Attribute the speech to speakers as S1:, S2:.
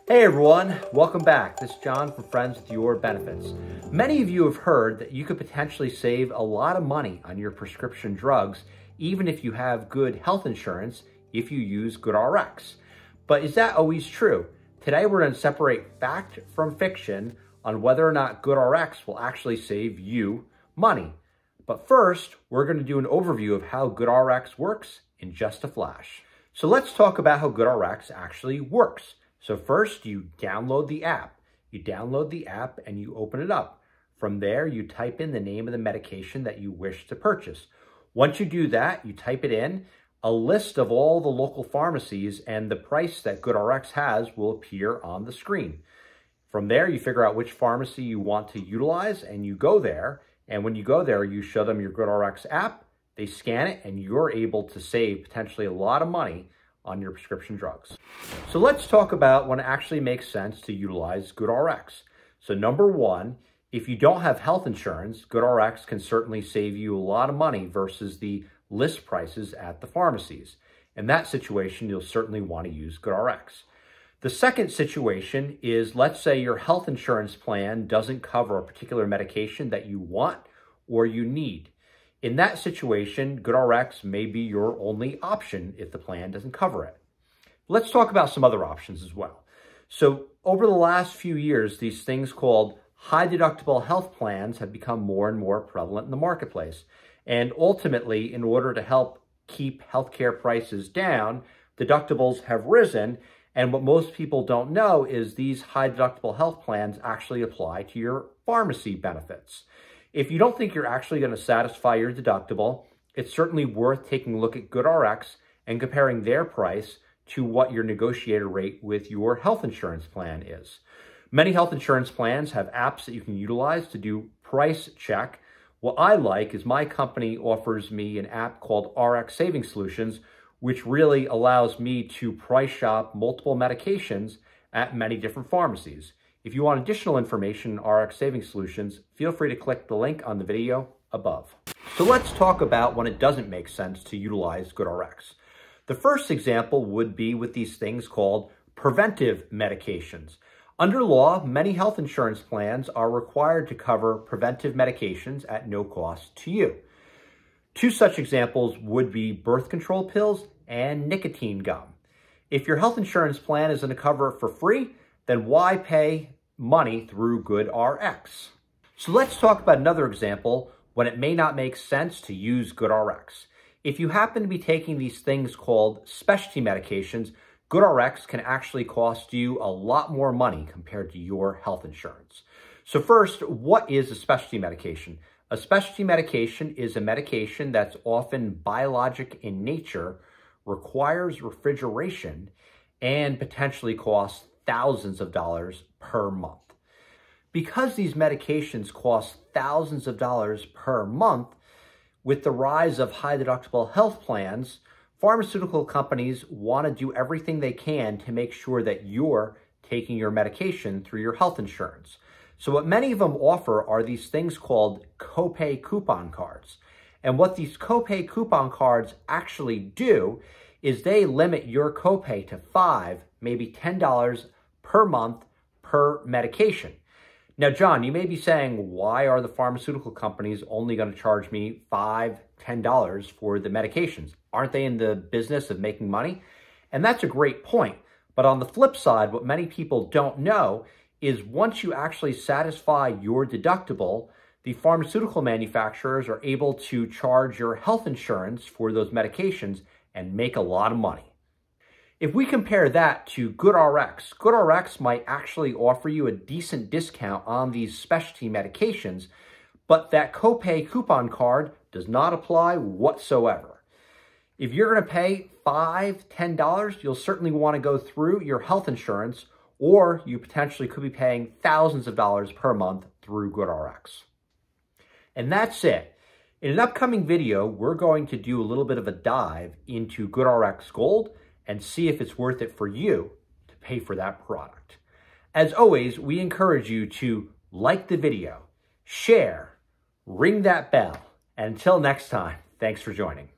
S1: Hey everyone, welcome back. This is John from Friends with Your Benefits. Many of you have heard that you could potentially save a lot of money on your prescription drugs, even if you have good health insurance, if you use GoodRx. But is that always true? Today we're going to separate fact from fiction on whether or not GoodRx will actually save you money. But first, we're going to do an overview of how GoodRx works in just a flash. So let's talk about how GoodRx actually works. So first, you download the app. You download the app and you open it up. From there, you type in the name of the medication that you wish to purchase. Once you do that, you type it in. A list of all the local pharmacies and the price that GoodRx has will appear on the screen. From there, you figure out which pharmacy you want to utilize and you go there. And when you go there, you show them your GoodRx app, they scan it, and you're able to save potentially a lot of money on your prescription drugs. So let's talk about when it actually makes sense to utilize GoodRx. So number one, if you don't have health insurance, GoodRx can certainly save you a lot of money versus the list prices at the pharmacies. In that situation, you'll certainly want to use GoodRx. The second situation is, let's say your health insurance plan doesn't cover a particular medication that you want or you need. In that situation, GoodRx may be your only option if the plan doesn't cover it. Let's talk about some other options as well. So over the last few years, these things called high deductible health plans have become more and more prevalent in the marketplace. And ultimately, in order to help keep healthcare prices down, deductibles have risen. And what most people don't know is these high deductible health plans actually apply to your pharmacy benefits. If you don't think you're actually going to satisfy your deductible, it's certainly worth taking a look at GoodRx and comparing their price to what your negotiated rate with your health insurance plan is. Many health insurance plans have apps that you can utilize to do price check. What I like is my company offers me an app called RX Saving Solutions, which really allows me to price shop multiple medications at many different pharmacies. If you want additional information on RX Saving Solutions, feel free to click the link on the video above. So let's talk about when it doesn't make sense to utilize GoodRx. The first example would be with these things called preventive medications. Under law, many health insurance plans are required to cover preventive medications at no cost to you. Two such examples would be birth control pills and nicotine gum. If your health insurance plan is going to cover it for free, then why pay money through GoodRx? So let's talk about another example when it may not make sense to use GoodRx. If you happen to be taking these things called specialty medications, GoodRx can actually cost you a lot more money compared to your health insurance. So first, what is a specialty medication? A specialty medication is a medication that's often biologic in nature, requires refrigeration, and potentially costs thousands of dollars per month. Because these medications cost thousands of dollars per month, with the rise of high deductible health plans, pharmaceutical companies want to do everything they can to make sure that you're taking your medication through your health insurance. So what many of them offer are these things called copay coupon cards. And what these copay coupon cards actually do is they limit your copay to $5, maybe $10 per month per medication. Now, John, you may be saying, why are the pharmaceutical companies only going to charge me $5, $10 for the medications? Aren't they in the business of making money? And that's a great point. But on the flip side, what many people don't know is once you actually satisfy your deductible, the pharmaceutical manufacturers are able to charge your health insurance for those medications and make a lot of money. If we compare that to GoodRx, GoodRx might actually offer you a decent discount on these specialty medications, but that copay coupon card does not apply whatsoever. If you're going to pay $5, $10, you'll certainly want to go through your health insurance, or you potentially could be paying thousands of dollars per month through GoodRx. And that's it. In an upcoming video, we're going to do a little bit of a dive into GoodRx Gold and see if it's worth it for you to pay for that product. As always, we encourage you to like the video, share, ring that bell, and until next time, thanks for joining.